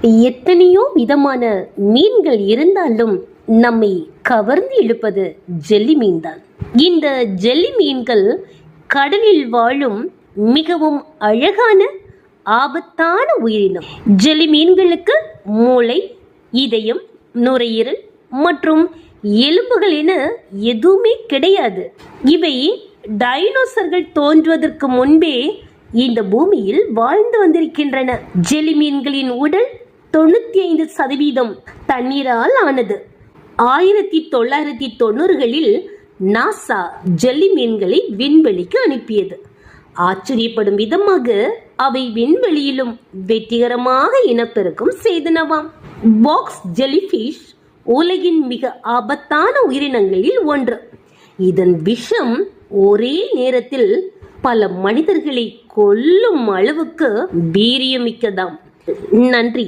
எத்தனையோ விதமான மீன்கள் இருந்தாலும் நம்மை கவர்ந்து இழுப்பது ஜெல்லி மீன் தான். இந்த ஜெல்லி மீன்கள் கடலில் வாழும் மிகவும் அழகான ஆபத்தான உயிரினம். ஜெல்லி மீன்களுக்கு மூளை, இதயம், நுரையீரல் மற்றும் எலும்புகள் என எதுவுமே கிடையாது. இவை டைனோசர்கள் தோன்றுவதற்கு முன்பே இந்த பூமியில் வாழ்ந்து வந்திருக்கின்றன. ஜெல்லி மீன்களின் உடல் 95% தண்ணீரால் ஆனது. 1990களில் நாசா ஜெல்லி மீன்களை விண்வெளிக்கு அனுப்பியது. ஆச்சரியப்படும் விதமாக அவை விண்வெளியிலும் வெற்றிகரமாக இனப்பெருக்கம் செய்தனவாம். பாக்ஸ் ஜெல்லிஃபிஷ் உலகின் மிக ஆபத்தான உயிரினங்களில் ஒன்று. இதன் விஷம் ஒரே நேரத்தில் பல மனிதர்களை கொல்லும் அளவுக்கு வீரியமிக்கதாம். நன்றி.